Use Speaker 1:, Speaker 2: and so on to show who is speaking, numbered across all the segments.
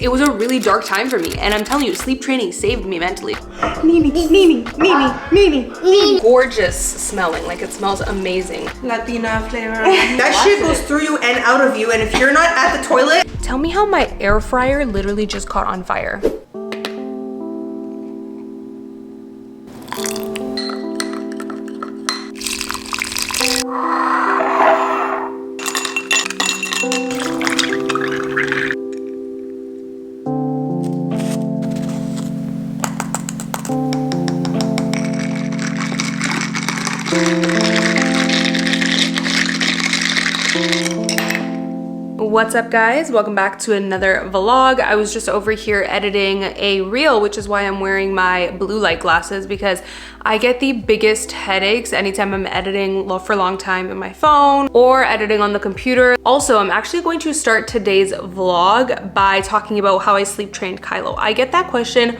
Speaker 1: It was a really dark time for me, and I'm telling you, sleep training saved me mentally. Gorgeous smelling, like it smells amazing.
Speaker 2: Latina flavor. That shit goes through you and out of you, and if you're not at the toilet.
Speaker 1: Tell me how my air fryer literally just caught on fire. What's up guys, welcome back to another vlog. I was just over here editing a reel, which is why I'm wearing my blue light glasses, because I get the biggest headaches anytime I'm editing for a long time in my phone or editing on the computer. Also, I'm actually going to start today's vlog by talking about how I sleep trained Kylo. I get that question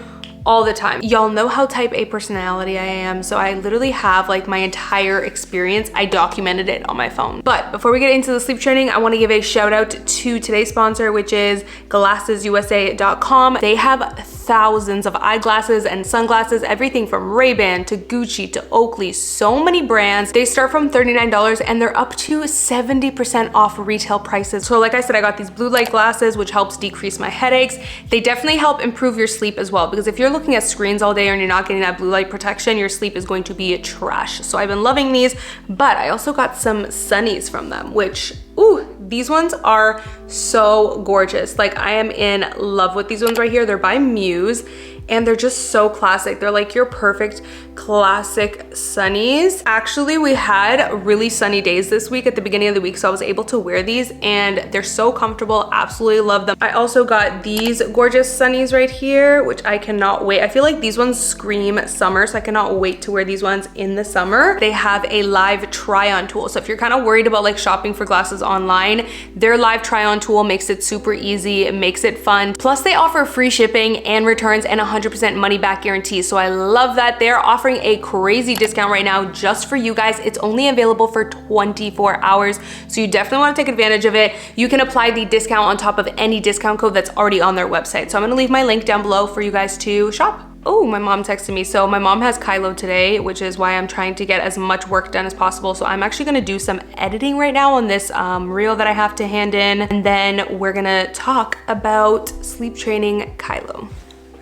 Speaker 1: all the time. Y'all know how type A personality I am, so I literally have like my entire experience. I documented it on my phone. But before we get into the sleep training, I want to give a shout out to today's sponsor, which is GlassesUSA.com. They have thousands of eyeglasses and sunglasses, everything from Ray-Ban to Gucci to Oakley, so many brands. They start from $39 and they're up to 70% off retail prices. So like I said, I got these blue light glasses, which helps decrease my headaches. They definitely help improve your sleep as well, because if you're looking at screens all day and you're not getting that blue light protection, your sleep is going to be trash. So I've been loving these, but I also got some sunnies from them, which, ooh, these ones are so gorgeous. Like, I am in love with these ones right here. They're by Muse and they're just so classic. They're like your perfect classic sunnies. Actually, we had really sunny days this week at the beginning of the week, so I was able to wear these and they're so comfortable. Absolutely love them. I also got these gorgeous sunnies right here, which I cannot wait. I feel like these ones scream summer, so I cannot wait to wear these ones in the summer. They have a live try-on tool. So if you're kind of worried about like shopping for glasses online, their live try-on tool makes it super easy. It makes it fun. Plus they offer free shipping and returns and 100% money back guarantee. So I love that. They're offering a crazy discount right now just for you guys. It's only available for 24 hours. So you definitely want to take advantage of it. You can apply the discount on top of any discount code that's already on their website. So I'm going to leave my link down below for you guys to shop. Oh, my mom texted me. So my mom has Kylo today, which is why I'm trying to get as much work done as possible. So I'm actually gonna do some editing right now on this reel that I have to hand in. And then we're gonna talk about sleep training Kylo.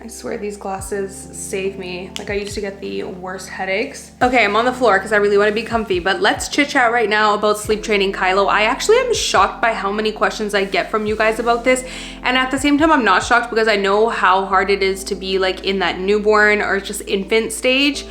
Speaker 1: I swear these glasses save me. Like, I used to get the worst headaches. Okay, I'm on the floor because I really want to be comfy, but let's chit chat right now about sleep training Kylo. I actually am shocked by how many questions I get from you guys about this. And at the same time, I'm not shocked because I know how hard it is to be like in that newborn or just infant stage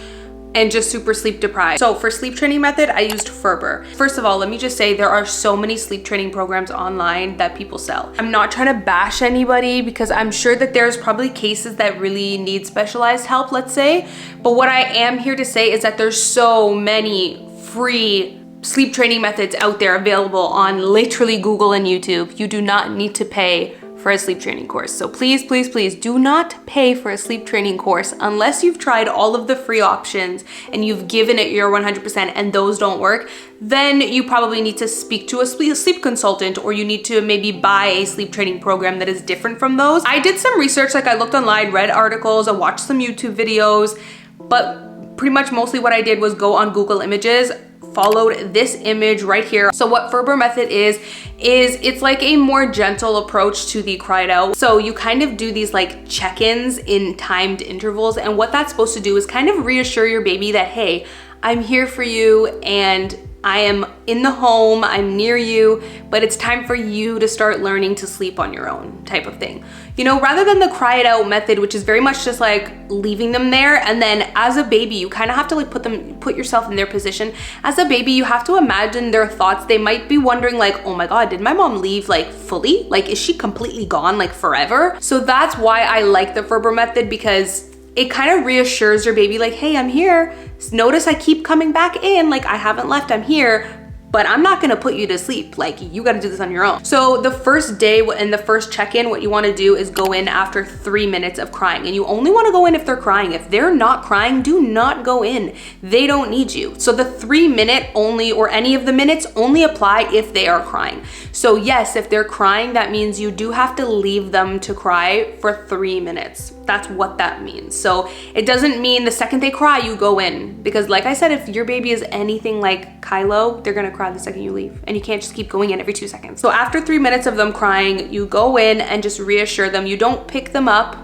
Speaker 1: and just super sleep deprived. So for sleep training method, I used Ferber. First of all, let me just say there are so many sleep training programs online that people sell. I'm not trying to bash anybody because I'm sure that there's probably cases that really need specialized help, let's say. But what I am here to say is that there's so many free sleep training methods out there available on literally Google and YouTube. You do not need to pay for a sleep training course. So please, please, please do not pay for a sleep training course unless you've tried all of the free options and you've given it your 100% and those don't work. Then you probably need to speak to a sleep consultant, or you need to maybe buy a sleep training program that is different from those. I did some research, like I looked online, read articles, I watched some YouTube videos, but pretty much mostly what I did was go on Google Images, followed this image right here. So what Ferber method is it's like a more gentle approach to the cried out. So you kind of do these like check-ins in timed intervals, and what that's supposed to do is kind of reassure your baby that, hey, I'm here for you and I am in the home, I'm near you, but it's time for you to start learning to sleep on your own type of thing. You know, rather than the cry it out method, which is very much just like leaving them there. And then as a baby, you kind of have to like put yourself in their position. As a baby, you have to imagine their thoughts. They might be wondering like, oh my God, did my mom leave like fully? Like, is she completely gone like forever? So that's why I like the Ferber method, because it kind of reassures your baby like, hey, I'm here. Notice I keep coming back in, like I haven't left, I'm here. but I'm not gonna put you to sleep. Like, you gotta do this on your own. So the first day and the first check-in, what you wanna do is go in after 3 minutes of crying. And you only wanna go in if they're crying. If they're not crying, do not go in. They don't need you. So the 3 minute only, or any of the minutes, only apply if they are crying. So yes, if they're crying, that means you do have to leave them to cry for 3 minutes. That's what that means. So it doesn't mean the second they cry, you go in. Because like I said, if your baby is anything like Kylo, they're gonna cry the second you leave. And you can't just keep going in every 2 seconds. So after 3 minutes of them crying, you go in and just reassure them. You don't pick them up,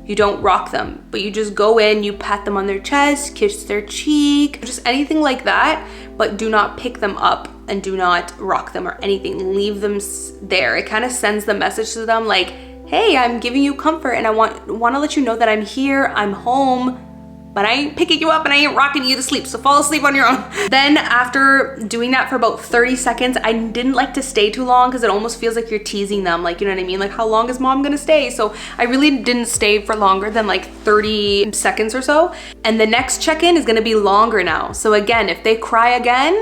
Speaker 1: you don't rock them, but you just go in, you pat them on their chest, kiss their cheek, just anything like that, but do not pick them up and do not rock them or anything. Leave them there. It kind of sends the message to them like, hey, I'm giving you comfort and I want to let you know that I'm here, I'm home, but I ain't picking you up and I ain't rocking you to sleep, so fall asleep on your own. Then after doing that for about 30 seconds, I didn't like to stay too long because it almost feels like you're teasing them, like, you know what I mean? Like, how long is mom gonna stay? So I really didn't stay for longer than like 30 seconds or so. And the next check-in is gonna be longer now. So again, if they cry again,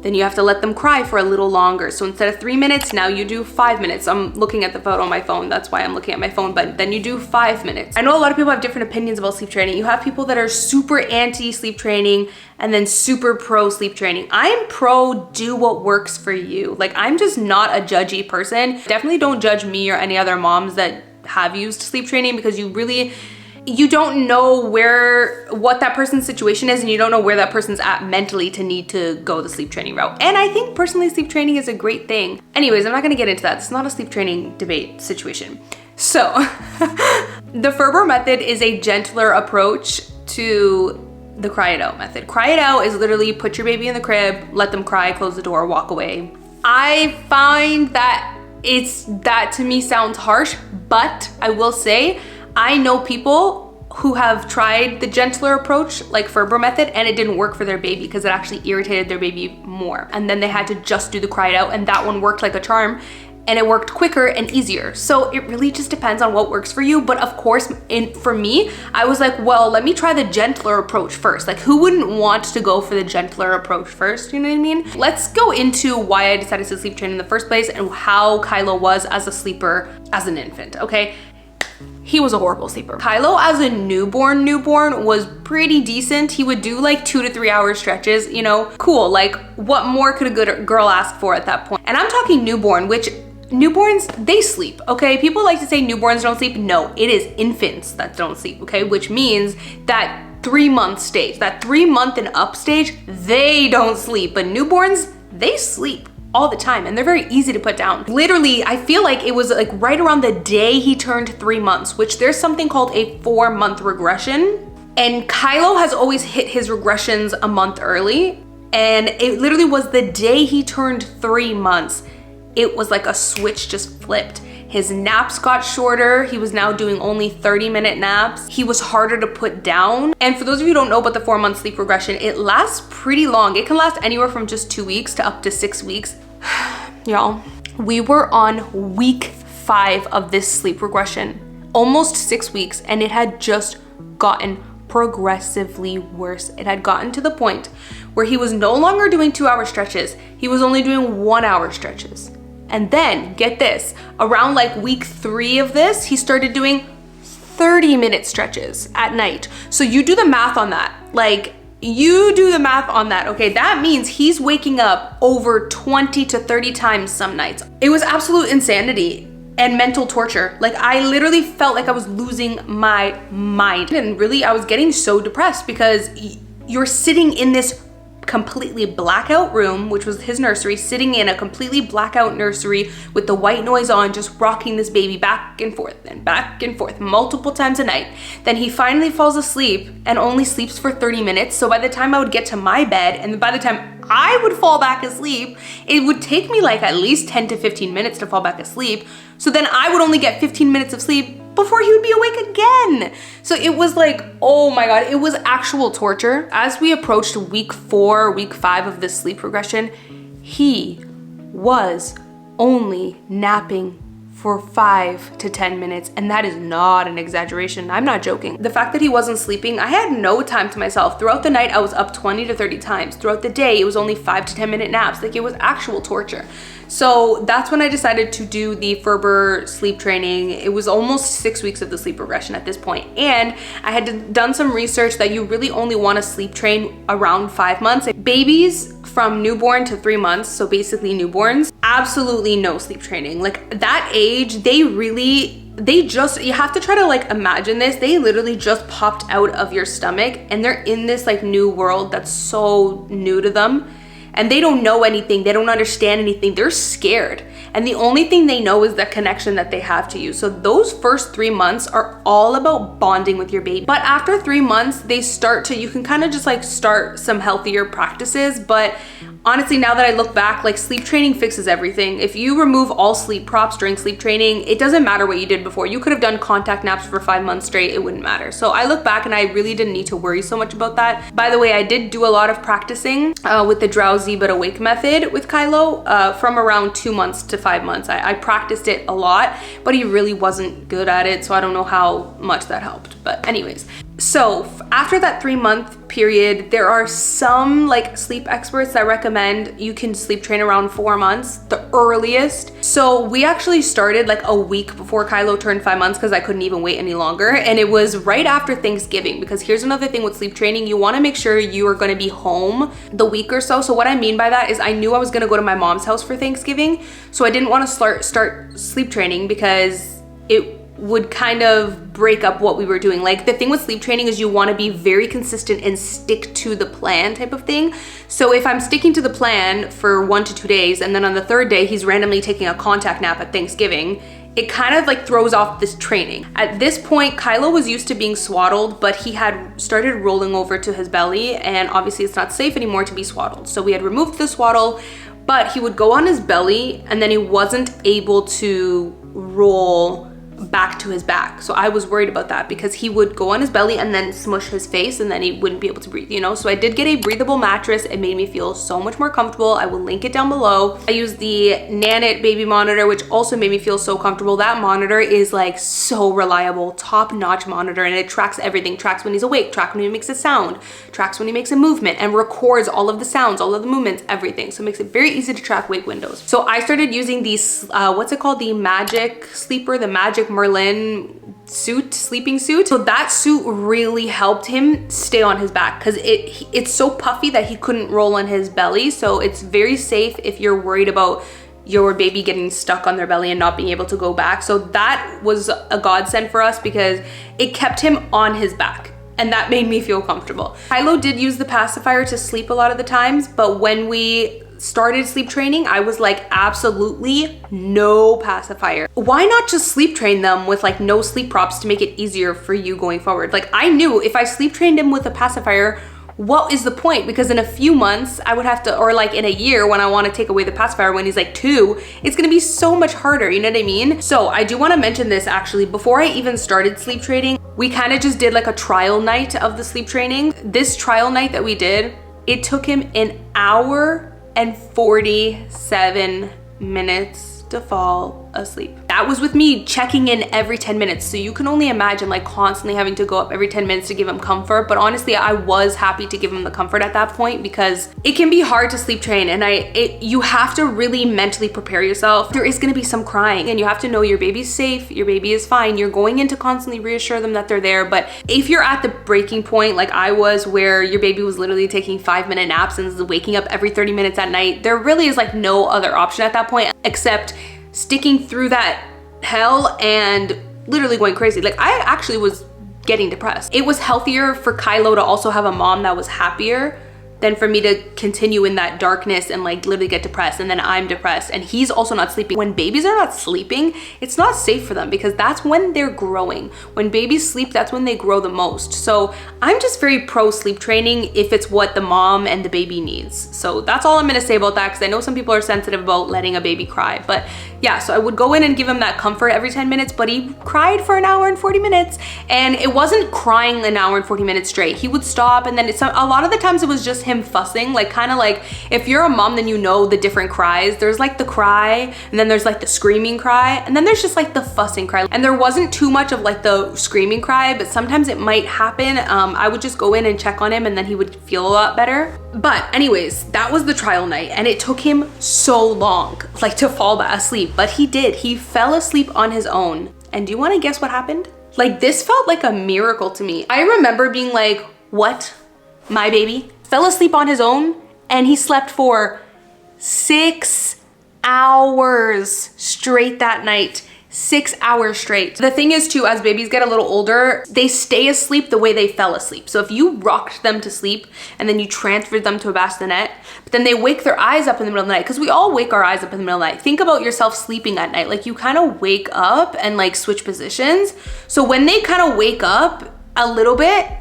Speaker 1: then you have to let them cry for a little longer. So instead of 3 minutes, now you do 5 minutes. I'm looking at the photo on my phone. That's why I'm looking at my phone, but then you do 5 minutes. I know a lot of people have different opinions about sleep training. You have people that are super anti sleep training and then super pro sleep training. I am pro do what works for you. Like, I'm just not a judgy person. Definitely don't judge me or any other moms that have used sleep training, because you don't know what that person's situation is, and you don't know where that person's at mentally to need to go the sleep training route. And I think personally sleep training is a great thing. Anyways, I'm not gonna get into that. It's not a sleep training debate situation. So the Ferber method is a gentler approach to the cry it out method. Cry it out is literally put your baby in the crib, let them cry, close the door, walk away. I find that that to me sounds harsh, but I will say, I know people who have tried the gentler approach, like Ferber method, and it didn't work for their baby because it actually irritated their baby more. And then they had to just do the cry it out, and that one worked like a charm, and it worked quicker and easier. So it really just depends on what works for you. But of course, for me, I was like, well, let me try the gentler approach first. Like, who wouldn't want to go for the gentler approach first? You know what I mean? Let's go into why I decided to sleep train in the first place and how Kylo was as a sleeper as an infant, okay? He was a horrible sleeper. Kylo as a newborn was pretty decent. He would do like 2 to 3 hour stretches, you know, cool. Like, what more could a good girl ask for at that point? And I'm talking newborn, which newborns, they sleep, okay? People like to say newborns don't sleep. No, it is infants that don't sleep, okay? Which means that 3-month stage, that 3-month and up stage, they don't sleep. But newborns, they sleep all the time, and they're very easy to put down. Literally, I feel like it was like right around the day he turned 3 months, which there's something called a 4-month regression. And Kylo has always hit his regressions a month early. And it literally was the day he turned 3 months, it was like a switch just flipped. His naps got shorter. He was now doing only 30-minute naps. He was harder to put down. And for those of you who don't know about the 4-month sleep regression, it lasts pretty long. It can last anywhere from just 2 weeks to up to 6 weeks. Y'all, we were on week 5 of this sleep regression, almost 6 weeks, and it had just gotten progressively worse. It had gotten to the point where he was no longer doing 2-hour stretches. He was only doing 1-hour stretches. And then, get this, around like week 3 of this, he started doing 30-minute stretches at night. So you do the math on that. Like, you do the math on that, okay? That means he's waking up over 20 to 30 times some nights. It was absolute insanity and mental torture. Like, I literally felt like I was losing my mind. And really, I was getting so depressed because you're sitting in this completely blackout room, which was his nursery, sitting in a completely blackout nursery with the white noise on, just rocking this baby back and forth multiple times a night. Then he finally falls asleep and only sleeps for 30 minutes. So by the time I would get to my bed and by the time I would fall back asleep, it would take me like at least 10 to 15 minutes to fall back asleep. So then I would only get 15 minutes of sleep before he would be awake again. So it was like, oh my God, it was actual torture. As we approached week 4, week 5 of this sleep regression, he was only napping for 5 to 10 minutes, and that is not an exaggeration. I'm not joking. The fact that he wasn't sleeping, I had no time to myself. Throughout the night, I was up 20 to 30 times. Throughout the day, it was only 5 to 10 minute naps. Like, it was actual torture. So that's when I decided to do the Ferber sleep training. It was almost 6 weeks of the sleep regression at this point. And I had done some research that you really only want to sleep train around 5 months. Babies from newborn to 3 months, so basically newborns, absolutely no sleep training. Like, that age, you have to try to like imagine this. They literally just popped out of your stomach and they're in this like new world that's so new to them. And they don't know anything, they don't understand anything, they're scared. And the only thing they know is the connection that they have to you. So those first 3 months are all about bonding with your baby. But after 3 months, you can kind of just like start some healthier practices. But honestly, now that I look back, like, sleep training fixes everything. If you remove all sleep props during sleep training, it doesn't matter what you did before. You could have done contact naps for 5 months straight, it wouldn't matter. So I look back and I really didn't need to worry so much about that. By the way, I did do a lot of practicing with the drowsy but awake method with Kylo from around 2 months to 5 months. I practiced it a lot, but he really wasn't good at it, so I don't know how much that helped. But anyways, so after that 3 month period, there are some like sleep experts that recommend you can sleep train around 4 months, the earliest. So we actually started like a week before Kylo turned 5 months because I couldn't even wait any longer. And it was right after Thanksgiving, because here's another thing with sleep training. You want to make sure you are going to be home the week or so. So what I mean by that is I knew I was going to go to my mom's house for Thanksgiving. So I didn't want to start sleep training because it would kind of break up what we were doing. Like, the thing with sleep training is you want to be very consistent and stick to the plan type of thing. So if I'm sticking to the plan for 1 to 2 days and then on the 3rd day he's randomly taking a contact nap at Thanksgiving, it kind of like throws off this training. At this point, Kylo was used to being swaddled, but he had started rolling over to his belly, and obviously it's not safe anymore to be swaddled. So we had removed the swaddle, but he would go on his belly and then he wasn't able to roll back to his back. So I was worried about that because he would go on his belly and then smush his face and then he wouldn't be able to breathe, you know? So I did get a breathable mattress. It made me feel so much more comfortable. I will link it down below. I used the Nanit baby monitor, which also made me feel so comfortable. That monitor is like so reliable, top-notch monitor, and it tracks everything. Tracks when he's awake, tracks when he makes a sound, tracks when he makes a movement, and records all of the sounds, all of the movements, everything. So it makes it very easy to track wake windows. So I started using these, what's it called? The Magic Sleeper, the Magic Merlin sleeping suit. So that suit really helped him stay on his back because it's so puffy that he couldn't roll on his belly. So it's very safe if you're worried about your baby getting stuck on their belly and not being able to go back. So that was a godsend for us because it kept him on his back. And that made me feel comfortable. Kylo did use the pacifier to sleep a lot of the times, but when we started sleep training, I was like, absolutely no pacifier. Why not just sleep train them with like no sleep props to make it easier for you going forward? Like, I knew if I sleep trained him with a pacifier, what is the point? Because in a few months I would have to, or like in a year when I want to take away the pacifier when he's like 2, it's gonna be so much harder, you know what I mean? So I do want to mention this actually, before I even started sleep training, we kind of just did like a trial night of the sleep training. This trial night that we did, it took him an hour and 47 minutes to fall asleep. That was with me checking in every 10 minutes. So you can only imagine like constantly having to go up every 10 minutes to give him comfort. But honestly, I was happy to give him the comfort at that point because it can be hard to sleep train, and you have to really mentally prepare yourself. There is gonna be some crying and you have to know your baby's safe, your baby is fine. You're going in to constantly reassure them that they're there. But if you're at the breaking point like I was, where your baby was literally taking 5-minute naps and is waking up every 30 minutes at night, there really is like no other option at that point except sticking through that hell and literally going crazy. Like, I actually was getting depressed. It was healthier for Kylo to also have a mom that was happier than for me to continue in that darkness and like literally get depressed, and then I'm depressed and he's also not sleeping. When babies are not sleeping, it's not safe for them because that's when they're growing. When babies sleep, that's when they grow the most. So I'm just very pro sleep training if it's what the mom and the baby needs. So that's all I'm gonna say about that, because I know some people are sensitive about letting a baby cry, but yeah, so I would go in and give him that comfort every 10 minutes, but he cried for an hour and 40 minutes. And it wasn't crying an hour and 40 minutes straight. He would stop, and then a lot of the times it was just him fussing, like kind of like, if you're a mom, then you know the different cries. There's like the cry, and then there's like the screaming cry, and then there's just like the fussing cry. And there wasn't too much of like the screaming cry, but sometimes it might happen. I would just go in and check on him, and then he would feel a lot better. But anyways, that was the trial night, and it took him so long, like to fall asleep, but he did. He fell asleep on his own. And do you want to guess what happened? Like, this felt like a miracle to me. I remember being like, what? My baby fell asleep on his own, and he slept for 6 hours straight that night. 6 hours straight. The thing is too, as babies get a little older, they stay asleep the way they fell asleep. So if you rocked them to sleep and then you transferred them to a bassinet, but then they wake their eyes up in the middle of the night, because we all wake our eyes up in the middle of the night. Think about yourself sleeping at night. Like, you kind of wake up and like switch positions. So when they kind of wake up a little bit,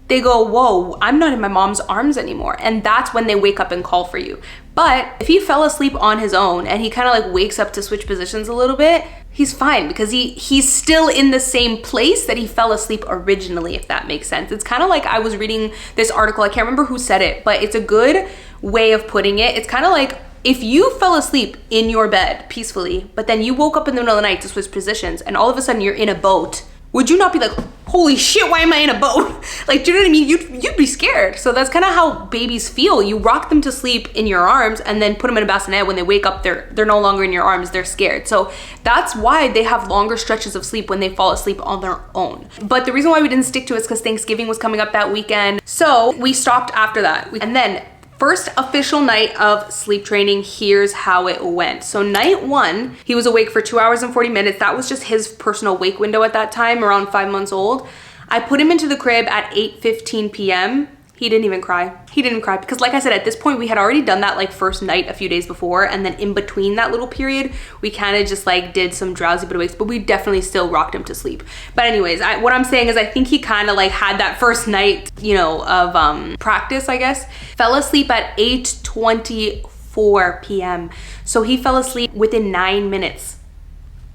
Speaker 1: they go, whoa, I'm not in my mom's arms anymore. And that's when they wake up and call for you. But if he fell asleep on his own and he kind of like wakes up to switch positions a little bit, he's fine, because he's still in the same place that he fell asleep originally, if that makes sense. It's kind of like, I was reading this article, I can't remember who said it, but it's a good way of putting it. It's kind of like, if you fell asleep in your bed peacefully, but then you woke up in the middle of the night to switch positions, and all of a sudden you're in a boat, would you not be like, holy shit, why am I in a boat? Like, do you know what I mean? You'd be scared. So that's kind of how babies feel. You rock them to sleep in your arms and then put them in a bassinet. When they wake up, they're no longer in your arms, they're scared. So that's why they have longer stretches of sleep when they fall asleep on their own. But the reason why we didn't stick to it is because Thanksgiving was coming up that weekend. So we stopped after that. And then first official night of sleep training, here's how it went. So night 1, he was awake for 2 hours and 40 minutes. That was just his personal wake window at that time, around 5 months old. I put him into the crib at 8:15 p.m. He didn't even cry. He didn't cry because, like I said, at this point we had already done that like first night a few days before, and then in between that little period, we kind of just like did some drowsy bit awakes, but we definitely still rocked him to sleep. But anyways, what I'm saying is I think he kind of like had that first night, you know, of practice, I guess. Fell asleep at 8:24 p.m. So he fell asleep within 9 minutes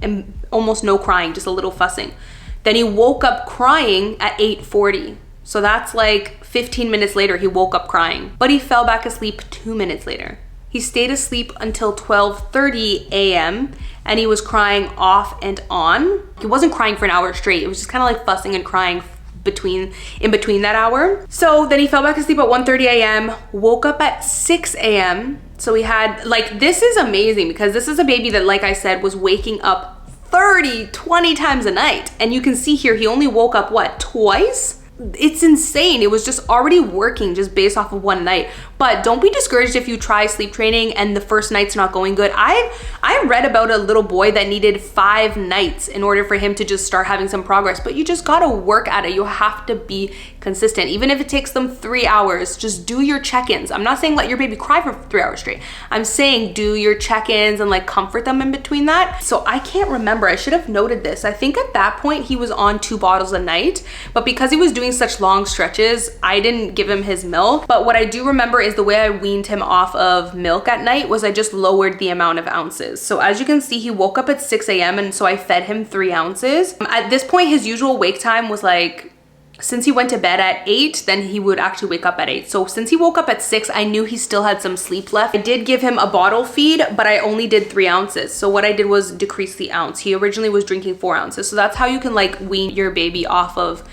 Speaker 1: and almost no crying, just a little fussing. Then he woke up crying at 8:40. So that's like 15 minutes later, he woke up crying, but he fell back asleep 2 minutes later. He stayed asleep until 12:30 a.m. and he was crying off and on. He wasn't crying for an hour straight. It was just kind of like fussing and crying in between that hour. So then he fell back asleep at 1:30 a.m., woke up at 6 a.m. So we had, like, this is amazing because this is a baby that, like I said, was waking up 20 times a night. And you can see here, he only woke up, what, twice? It's insane. It was just already working just based off of one night. But don't be discouraged if you try sleep training and the first night's not going good. I read about a little boy that needed 5 nights in order for him to just start having some progress, but you just gotta work at it. You have to be consistent. Even if it takes them 3 hours, just do your check-ins. I'm not saying let your baby cry for 3 hours straight. I'm saying do your check-ins and like comfort them in between that. So I can't remember, I should have noted this. I think at that point he was on 2 bottles a night, but because he was doing such long stretches, I didn't give him his milk. But what I do remember is the way I weaned him off of milk at night was I just lowered the amount of ounces. So as you can see, he woke up at 6 a.m. and so I fed him 3 ounces. At this point, his usual wake time was like, since he went to bed at 8, then he would actually wake up at 8. So since he woke up at 6, I knew he still had some sleep left. I did give him a bottle feed, but I only did 3 ounces. So what I did was decrease the ounce. He originally was drinking 4 ounces. So that's how you can like wean your baby off of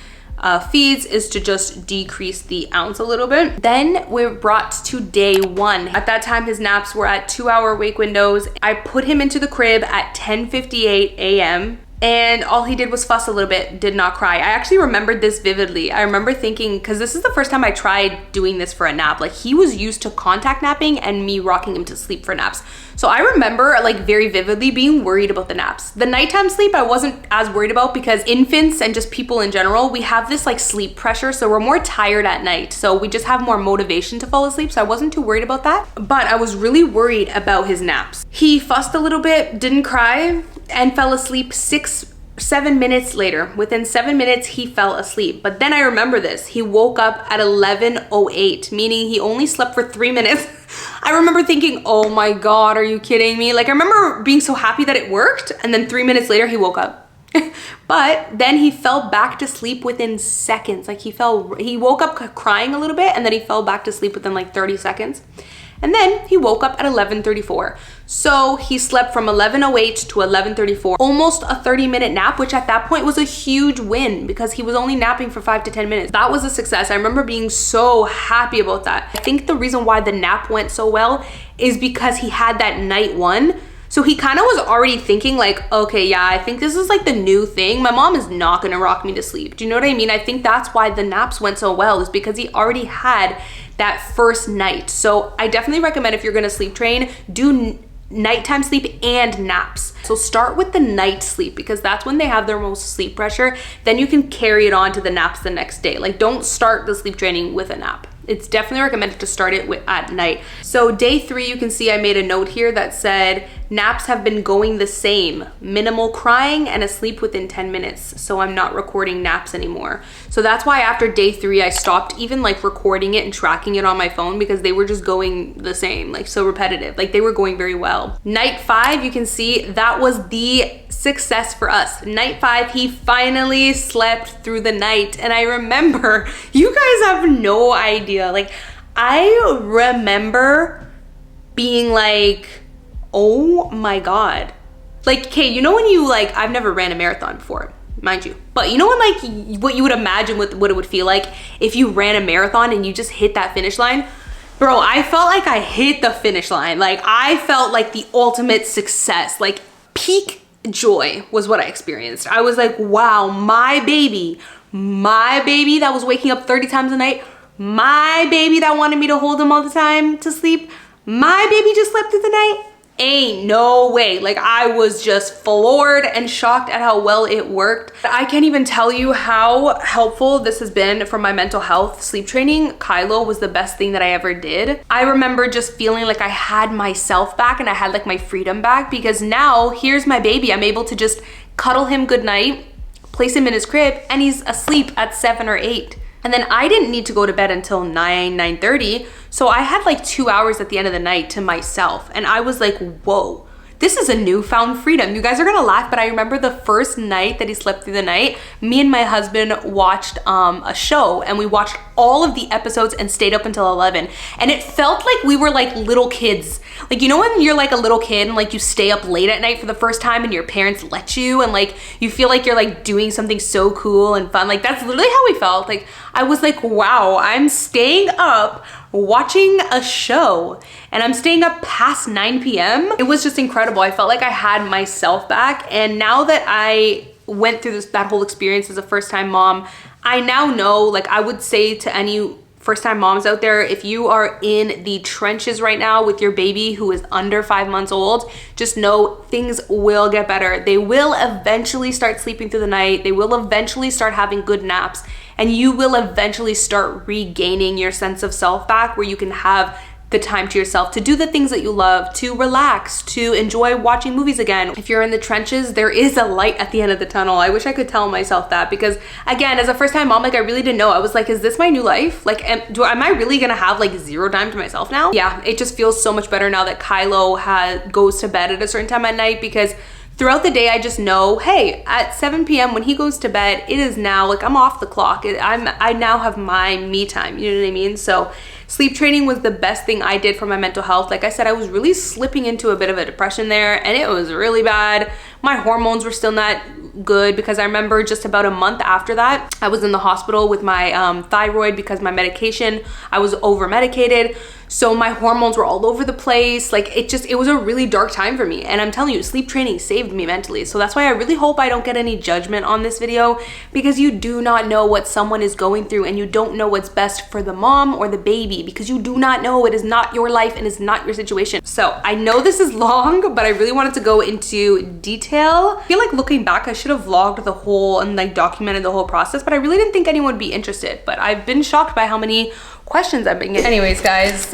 Speaker 1: feeds, is to just decrease the ounce a little bit. Then we're brought to day 1. At that time, his naps were at 2-hour wake windows. I put him into the crib at 10:58 a.m. and all he did was fuss a little bit, did not cry. I actually remembered this vividly. I remember thinking, because this is the first time I tried doing this for a nap, like he was used to contact napping and me rocking him to sleep for naps. So I remember like very vividly being worried about the naps. The nighttime sleep I wasn't as worried about because infants and just people in general, we have this like sleep pressure. So we're more tired at night. So we just have more motivation to fall asleep. So I wasn't too worried about that. But I was really worried about his naps. He fussed a little bit, didn't cry, and fell asleep 7 minutes later. Within 7 minutes, he fell asleep. But then I remember this. He woke up at 11:08, meaning he only slept for 3 minutes. I remember thinking, oh my God, are you kidding me? Like I remember being so happy that it worked, and then 3 minutes later he woke up. But then he fell back to sleep within seconds. Like he woke up crying a little bit, and then he fell back to sleep within like 30 seconds. And then he woke up at 11:34. So he slept from 11:08 to 11:34, almost a 30-minute nap, which at that point was a huge win because he was only napping for 5 to 10 minutes. That was a success. I remember being so happy about that. I think the reason why the nap went so well is because he had that night one. So he kind of was already thinking like, okay, yeah, I think this is like the new thing. My mom is not gonna rock me to sleep. Do you know what I mean? I think that's why the naps went so well, is because he already had that first night. So I definitely recommend, if you're gonna sleep train, do nighttime sleep and naps. So start with the night sleep because that's when they have their most sleep pressure. Then you can carry it on to the naps the next day. Like don't start the sleep training with a nap. It's definitely recommended to start it at night. So day 3, you can see I made a note here that said naps have been going the same, minimal crying and asleep within 10 minutes. So I'm not recording naps anymore. So that's why after day 3, I stopped even like recording it and tracking it on my phone because they were just going the same, like so repetitive. Like they were going very well. Night 5, you can see that was the success for us. Night 5, he finally slept through the night. And I remember, you guys have no idea. Like I remember being like, oh my God. Like, okay, you know when you like, I've never ran a marathon before, mind you. But you know when like, what you would imagine what it would feel like if you ran a marathon and you just hit that finish line? Bro, I felt like I hit the finish line. Like I felt like the ultimate success, like peak joy was what I experienced. I was like, wow, my baby that was waking up 30 times a night, my baby that wanted me to hold him all the time to sleep, my baby just slept through the night. Ain't no way. Like I was just floored and shocked at how well it worked. I can't even tell you how helpful this has been for my mental health. Sleep training, Kylo was the best thing that I ever did. I remember just feeling like I had myself back and I had like my freedom back because now here's my baby. I'm able to just cuddle him goodnight, place him in his crib, and he's asleep at 7 or 8. And then I didn't need to go to bed until 9:30. So I had like 2 hours at the end of the night to myself. And I was like, whoa, this is a newfound freedom. You guys are gonna laugh, but I remember the first night that he slept through the night, me and my husband watched a show, and we watched all of the episodes and stayed up until 11. And it felt like we were like little kids. Like, you know when you're like a little kid and like you stay up late at night for the first time and your parents let you, and like you feel like you're like doing something so cool and fun. Like that's literally how we felt. Like I was like, wow, I'm staying up watching a show and I'm staying up past 9 p.m. It was just incredible. I felt like I had myself back. And now that I went through that whole experience as a first-time mom, I now know, like I would say to any first-time moms out there, if you are in the trenches right now with your baby who is under 5 months old, just know things will get better. They will eventually start sleeping through the night. They will eventually start having good naps, and you will eventually start regaining your sense of self back, where you can have the time to yourself to do the things that you love, to relax, to enjoy watching movies again. If you're in the trenches, there is a light at the end of the tunnel. I wish I could tell myself that, because again, as a first-time mom, like I really didn't know. I was like, is this my new life? Like, am I really gonna have like 0 time to myself now? Yeah, it just feels so much better now that Kylo goes to bed at a certain time at night, because throughout the day, I just know, hey, at 7 p.m. when he goes to bed, it is now like I'm off the clock. I now have my me time, you know what I mean? So sleep training was the best thing I did for my mental health. Like I said, I was really slipping into a bit of a depression there, and it was really bad. My hormones were still not good, because I remember just about a month after that, I was in the hospital with my thyroid because my medication, I was over medicated. So my hormones were all over the place. Like it was a really dark time for me. And I'm telling you, sleep training saved me mentally. So that's why I really hope I don't get any judgment on this video, because you do not know what someone is going through, and you don't know what's best for the mom or the baby, because you do not know. It is not your life and it's not your situation. So I know this is long, but I really wanted to go into detail. I feel like looking back, I should have vlogged the whole and like documented the whole process, but I really didn't think anyone would be interested. But I've been shocked by how many questions I've been getting. Anyways, guys,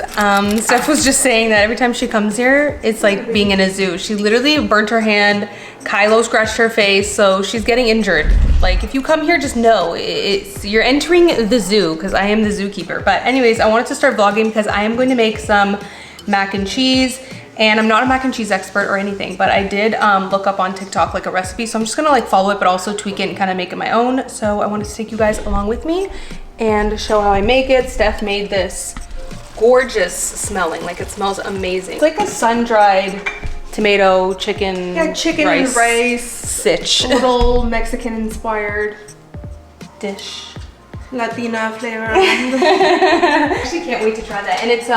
Speaker 1: Steph was just saying that every time she comes here, it's like being in a zoo. She literally burnt her hand. Kylo scratched her face, so she's getting injured. Like, if you come here, just know you're entering the zoo, because I am the zookeeper. But anyways, I wanted to start vlogging because I am going to make some mac and cheese. And I'm not a mac and cheese expert or anything, but I did look up on TikTok like a recipe. So I'm just gonna like follow it, but also tweak it and kind of make it my own. So I wanted to take you guys along with me and show how I make it. Steph made this gorgeous smelling, like it smells amazing. It's like a sun-dried tomato, chicken,
Speaker 2: chicken and rice,
Speaker 1: sitch.
Speaker 2: A little Mexican inspired
Speaker 1: dish.
Speaker 2: Latina flavor.
Speaker 1: I actually can't wait to try that. And it's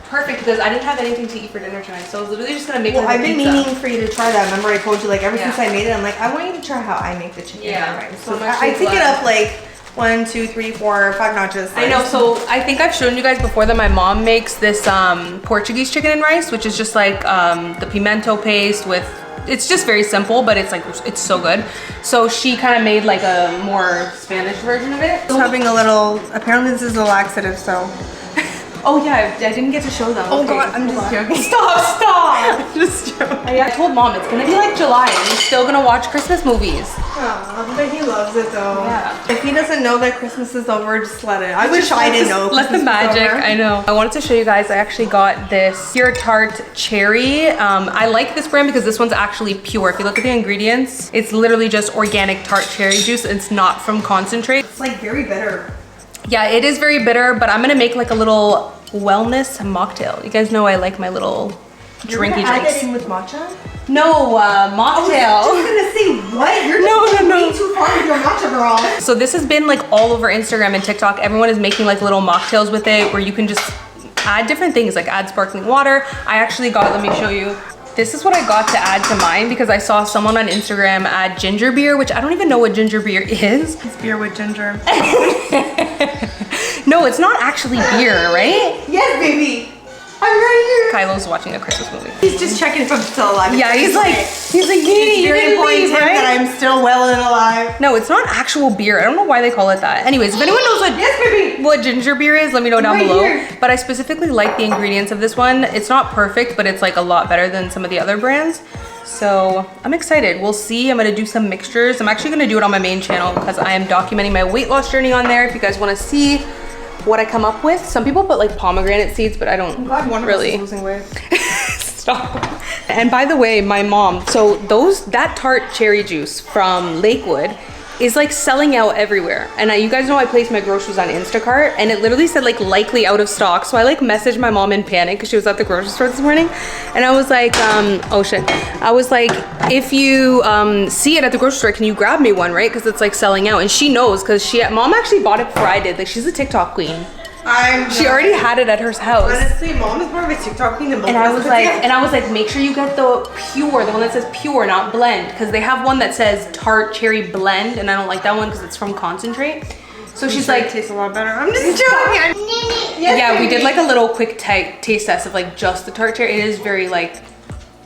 Speaker 1: perfect because I didn't have anything to eat for dinner tonight, so I was literally just gonna make it.
Speaker 2: I've been meaning for you to try that. Remember I told you, like, ever
Speaker 1: Yeah.
Speaker 2: since I made it, I'm like, I want you to try how I make the chicken and rice.
Speaker 1: So
Speaker 2: I take it up like 1, 2, 3, 4, 5 notches.
Speaker 1: I know, so I think I've shown you guys before that my mom makes this Portuguese chicken and rice, which is just like the pimento paste with, it's just very simple, but it's like, it's so good. So she kind of made like a more Spanish version of it.
Speaker 2: I'm having a little, apparently this is a laxative, so.
Speaker 1: Oh yeah, I didn't get to show them.
Speaker 2: Oh
Speaker 1: okay,
Speaker 2: god, I'm just joking.
Speaker 1: Stop!
Speaker 2: I'm just joking.
Speaker 1: I told mom it's gonna be like July and he's still gonna watch Christmas movies.
Speaker 2: Aw, but he loves it though.
Speaker 1: Yeah.
Speaker 2: If he doesn't know that Christmas is over, just let it. I wish I didn't know.
Speaker 1: Let the magic, I know. I wanted to show you guys, I actually got this Pure Tart Cherry. I like this brand because this one's actually pure. If you look at the ingredients, it's literally just organic tart cherry juice. It's not from concentrate.
Speaker 2: It's like very bitter.
Speaker 1: Yeah, it is very bitter, but I'm gonna make like a little wellness mocktail. You guys know I like my little drinky
Speaker 2: Add
Speaker 1: drinks.
Speaker 2: that in with matcha?
Speaker 1: No, mocktail.
Speaker 2: I was just gonna say, what? You're
Speaker 1: No.
Speaker 2: way too far with your matcha, girl.
Speaker 1: So this has been like all over Instagram and TikTok. Everyone is making like little mocktails with it where you can just add different things, like add sparkling water. I actually got, let me show you. This is what I got to add to mine because I saw someone on Instagram add ginger beer, which I don't even know what ginger beer is.
Speaker 2: It's beer with ginger.
Speaker 1: No, it's not actually beer, right?
Speaker 2: Yes, baby. I'm right here.
Speaker 1: Kylo's watching a Christmas movie.
Speaker 2: He's just checking if I'm still alive.
Speaker 1: Yeah, he's like, Genie, you
Speaker 2: very
Speaker 1: didn't
Speaker 2: important
Speaker 1: leave,
Speaker 2: to him
Speaker 1: right?
Speaker 2: that I'm still well and alive.
Speaker 1: No, it's not actual beer. I don't know why they call it that. Anyways, if anyone knows what ginger beer is, let me know down below.
Speaker 2: Here.
Speaker 1: But I specifically like the ingredients of this one. It's not perfect, but it's like a lot better than some of the other brands. So I'm excited. We'll see. I'm gonna do some mixtures. I'm actually gonna do it on my main channel because I am documenting my weight loss journey on there. If you guys wanna see what I come up with. Some people put like pomegranate seeds, but I don't really.
Speaker 2: Losing weight.
Speaker 1: Stop. And by the way, my mom, so that tart cherry juice from Lakewood is like selling out everywhere. And you guys know I placed my groceries on Instacart and it literally said like likely out of stock. So I like messaged my mom in panic because she was at the grocery store this morning. And I was like, oh shit. I was like, if you see it at the grocery store, can you grab me one, right? Because it's like selling out. And she knows because mom actually bought it before I did. Like she's a TikTok queen. She already had it at her house.
Speaker 2: Honestly, mom is more of a TikTok queen than both
Speaker 1: and
Speaker 2: of
Speaker 1: I
Speaker 2: us.
Speaker 1: was like, make sure you get the pure, the one that says pure, not blend, because they have one that says tart cherry blend, and I don't like that one because it's from concentrate. So she's like,
Speaker 2: it tastes a lot better. I'm just joking.
Speaker 1: Yes, yeah, we did like a little quick taste test of like just the tart cherry. It is very like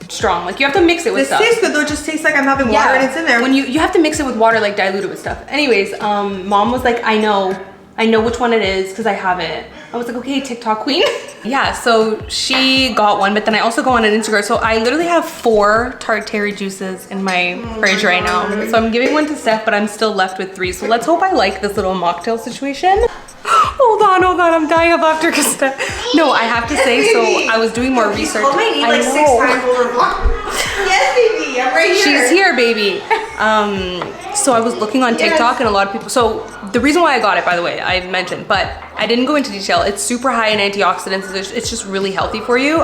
Speaker 1: strong. Like you have to mix it with stuff.
Speaker 2: This tastes good though. It just tastes like I'm having water and it's in there.
Speaker 1: When you have to mix it with water, like dilute it with stuff. Anyways, mom was like, I know which one it is because I have it. I was like, okay, TikTok queen. Yeah, so she got one, but then I also go on an Instagram. So I literally have 4 tart cherry juices in my fridge right now. So I'm giving one to Steph, but I'm still left with 3. So let's hope I like this little mocktail situation. Hold on, I'm dying of laughter because no, I have to say, so I was doing more research.
Speaker 2: Called my name like 6 times over Yes, baby, I'm right here.
Speaker 1: She's here, baby. So I was looking on TikTok and a lot of people, so the reason why I got it, by the way, I mentioned, but I didn't go into detail. It's super high in antioxidants. It's just really healthy for you,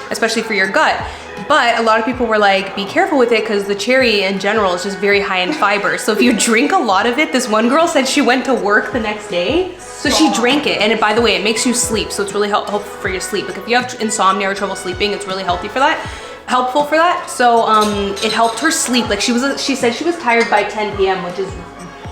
Speaker 1: especially for your gut. But a lot of people were like, be careful with it because the cherry in general is just very high in fiber. So if you drink a lot of it, this one girl said she went to work the next day, so she drank it. And by the way, it makes you sleep. So it's really helpful for your sleep. Like if you have insomnia or trouble sleeping, it's really healthy for that. Helpful for that. So it helped her sleep. Like she said she was tired by 10 p.m., which is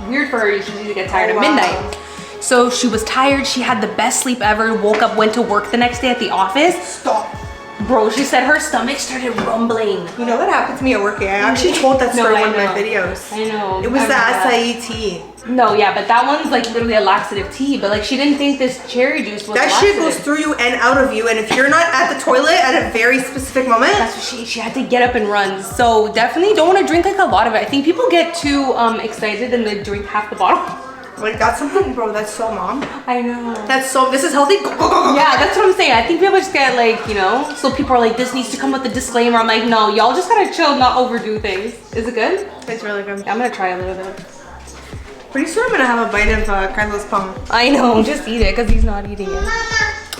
Speaker 1: weird for her. She usually get tired at midnight. So she was tired. She had the best sleep ever. Woke up, went to work the next day at the office.
Speaker 2: Stop.
Speaker 1: Bro, she said her stomach started rumbling.
Speaker 2: You know that happened to me at work. I actually told that story in one of my videos.
Speaker 1: I know.
Speaker 2: It was the acai tea.
Speaker 1: No, yeah, but that one's like literally a laxative tea. But like she didn't think this cherry juice was
Speaker 2: that shit goes through you and out of you. And if you're not at the toilet at a very specific moment,
Speaker 1: that's what she had to get up and run. So definitely don't want to drink like a lot of it. I think people get too excited and they drink half the bottle.
Speaker 2: Like that's something, bro. That's so mom.
Speaker 1: I know.
Speaker 2: That's so. This is healthy. Go, go, go, go.
Speaker 1: Yeah, that's what I'm saying. I think people just get like, you know. So people are like, this needs to come with a disclaimer. I'm like, no, y'all just gotta chill, not overdo things. Is it good?
Speaker 2: It's really good.
Speaker 1: I'm gonna try a little bit.
Speaker 2: Pretty soon I'm gonna have a bite of Kylo's palm.
Speaker 1: I know. Just eat it because he's not eating it.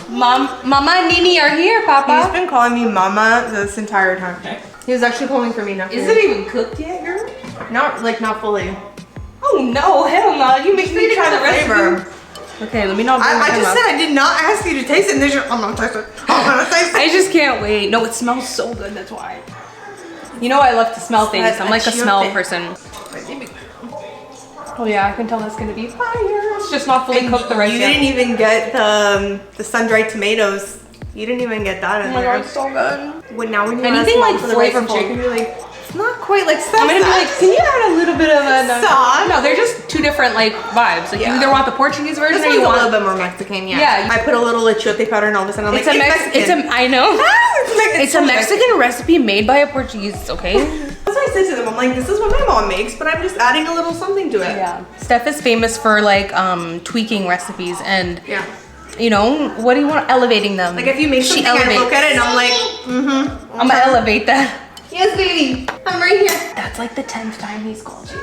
Speaker 1: Mama and Nini are here, Papa.
Speaker 2: He's been calling me Mama this entire time. He was actually calling for me now.
Speaker 1: Is it even cooked yet, girl?
Speaker 2: Not fully.
Speaker 1: Oh no, hell no. You make me try the
Speaker 2: flavor.
Speaker 1: Okay, let me not.
Speaker 2: I just said I did not ask you to taste it. And I'm not tasting it. I'm gonna taste it.
Speaker 1: I just can't wait. No, it smells so good. That's why. You know I love to smell things. I'm like a smell person. Oh yeah, I can tell that's gonna be fire. It's just not fully cooked the rice yet.
Speaker 2: You didn't even get the sun-dried tomatoes. You didn't even get that in there.
Speaker 1: Oh my god, it's so good.
Speaker 2: When you
Speaker 1: anything like flavorful,
Speaker 2: chicken, you're like, it's not quite like sauce.
Speaker 1: I'm gonna be like, can you add a little bit of a
Speaker 2: sauce?
Speaker 1: No, they're just two different like vibes. Like you either want the Portuguese version or you want
Speaker 2: a little bit more Mexican. Yeah.
Speaker 1: Yeah.
Speaker 2: I put a little achiote powder and all of a sudden I'm like,
Speaker 1: I know. It's a Mexican recipe made by a Portuguese. Okay.
Speaker 2: That's what I said to them. I'm like, this is what my mom makes, but I'm just adding a little something to it.
Speaker 1: Yeah. Steph is famous for like tweaking recipes and
Speaker 2: yeah.
Speaker 1: You know, what do you want? Elevating them.
Speaker 2: Like if you make something, I look at it and I'm like,
Speaker 1: I'm gonna elevate that.
Speaker 2: Yes, baby. I'm right here.
Speaker 1: That's like the 10th time he's called you.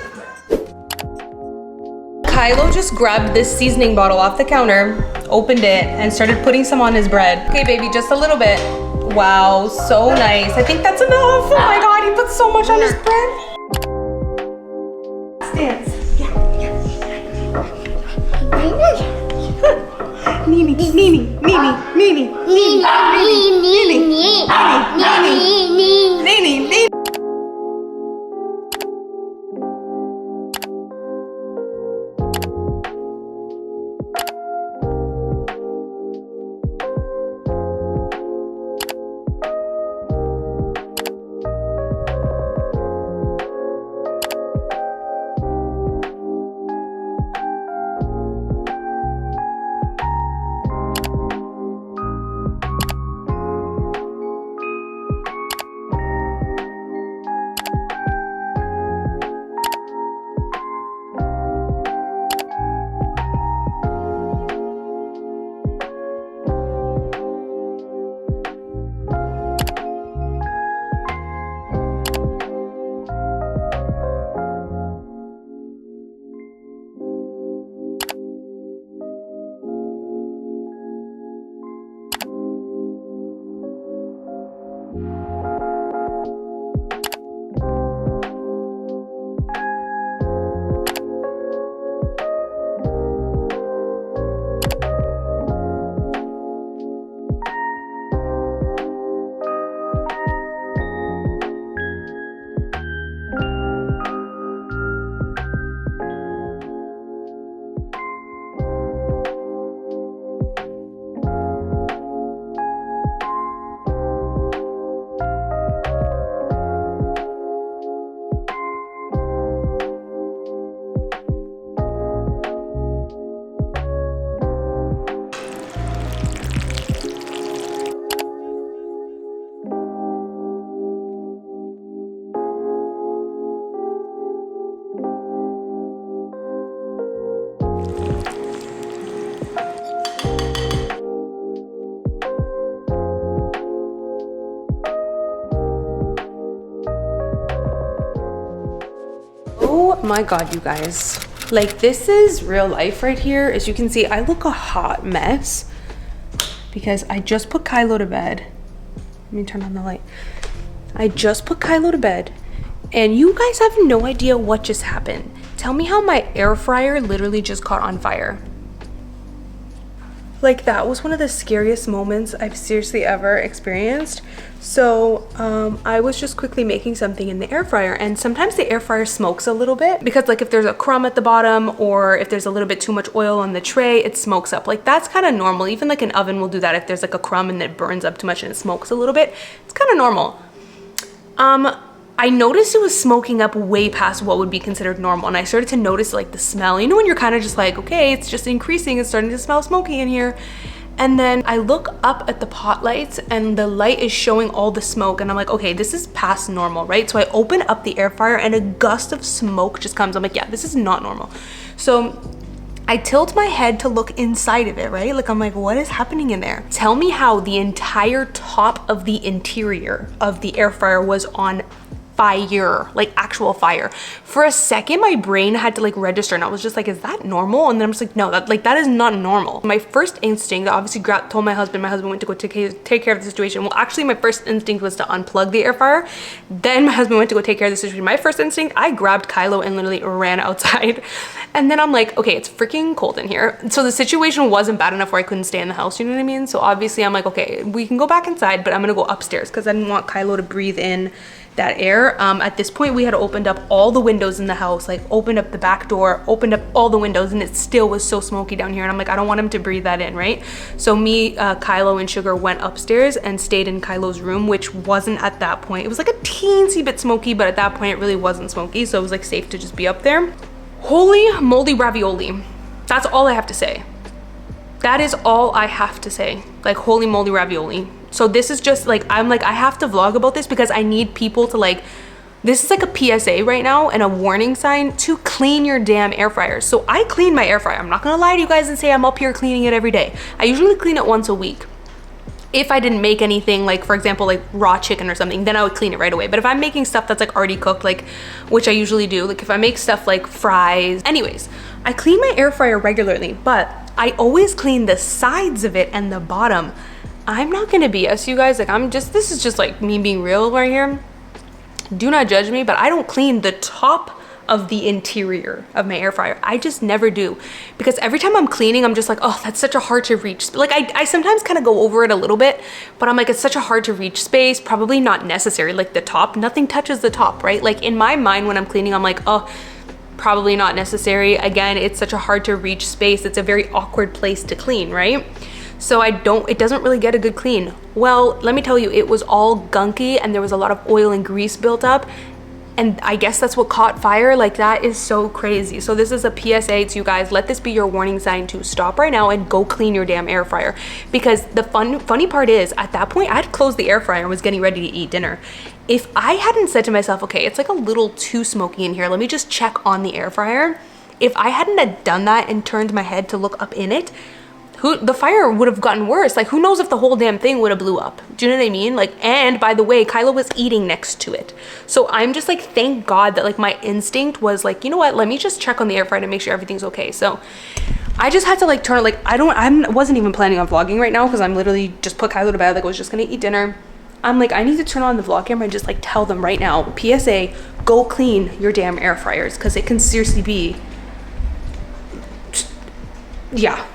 Speaker 1: Kylo just grabbed this seasoning bottle off the counter, opened it, and started putting some on his bread. Okay, baby, just a little bit. Wow, so nice. I think that's enough. Oh my god, he put so much on his bread.
Speaker 2: Dance.
Speaker 3: Nini, Nini, Nini, Nini, Nini, Nini, Nini, Nini.
Speaker 1: Oh my god, you guys. Like, this is real life right here. As you can see, I look a hot mess because I just put Kylo to bed. Let me turn on the light. I just put Kylo to bed and you guys have no idea what just happened. Tell me how my air fryer literally just caught on fire. Like that was one of the scariest moments I've seriously ever experienced. So I was just quickly making something in the air fryer, and sometimes the air fryer smokes a little bit because like if there's a crumb at the bottom or if there's a little bit too much oil on the tray, it smokes up. Like that's kind of normal. Even like an oven will do that if there's like a crumb and it burns up too much and it smokes a little bit. It's kind of normal. I noticed it was smoking up way past what would be considered normal, and I started to notice like the smell. You know when you're kind of just like, okay, it's just increasing, it's starting to smell smoky in here. And then I look up at the pot lights and the light is showing all the smoke, and I'm like, okay, this is past normal, right? So I open up the air fryer and a gust of smoke just comes. I'm like, yeah, this is not normal. So I tilt my head to look inside of it, right? Like I'm like, what is happening in there? Tell me how the entire top of the interior of the air fryer was on fire, like actual fire. For a second, my brain had to like register, and I was just like, is that normal? And then I'm just like, no, that is not normal. My first instinct, I obviously told my husband went to go take care of the situation. Well, actually my first instinct was to unplug the air fryer. Then my husband went to go take care of the situation. My first instinct, I grabbed Kylo and literally ran outside. And then I'm like, okay, it's freaking cold in here. So the situation wasn't bad enough where I couldn't stay in the house, you know what I mean? So obviously I'm like, okay, we can go back inside, but I'm gonna go upstairs because I didn't want Kylo to breathe in that air. At this point we had opened up all the windows in the house, like opened up the back door, opened up all the windows, and it still was so smoky down here, and I'm like, I don't want him to breathe that in, right? So me, Kylo and Sugar went upstairs and stayed in Kylo's room, which wasn't at that point, it was like a teensy bit smoky, but at that point it really wasn't smoky, so it was like safe to just be up there. Holy moly ravioli, that's all I have to say. That is all I have to say. Like, holy moly ravioli. So this is just like, I'm like, I have to vlog about this because I need people to like, this is like a PSA right now and a warning sign to clean your damn air fryers. So I clean my air fryer. I'm not gonna lie to you guys and say I'm up here cleaning it every day. I usually clean it once a week. If I didn't make anything, like for example, like raw chicken or something, then I would clean it right away. But if I'm making stuff that's like already cooked, like, which I usually do, like if I make stuff like fries, anyways, I clean my air fryer regularly, but I always clean the sides of it and the bottom. I'm not gonna BS you guys, like this is just like me being real right here. Do not judge me, but I don't clean the top of the interior of my air fryer. I just never do, because every time I'm cleaning, I'm just like, oh, that's such a hard to reach. Like I sometimes kind of go over it a little bit, but I'm like, it's such a hard to reach space, probably not necessary. Like the top, nothing touches the top, right? Like in my mind when I'm cleaning, I'm like, oh, probably not necessary. Again, it's such a hard to reach space. It's a very awkward place to clean, right? So it doesn't really get a good clean. Well, let me tell you, it was all gunky and there was a lot of oil and grease built up. And I guess that's what caught fire. Like that is so crazy. So this is a PSA to you guys. Let this be your warning sign to stop right now and go clean your damn air fryer. Because the funny part is, at that point, I had closed the air fryer and was getting ready to eat dinner. If I hadn't said to myself, okay, it's like a little too smoky in here, let me just check on the air fryer. If I hadn't have done that and turned my head to look up in it, the fire would have gotten worse. Like who knows if the whole damn thing would have blew up. Do you know what I mean? Like, and by the way, Kylo was eating next to it. So I'm just like, thank God that like my instinct was like, you know what, let me just check on the air fryer to make sure everything's okay. So I just had to like turn it, like I wasn't even planning on vlogging right now because I'm literally just put Kylo to bed. Like I was just gonna eat dinner. I'm like, I need to turn on the vlog camera and just like tell them right now, PSA, go clean your damn air fryers, because it can seriously be, yeah.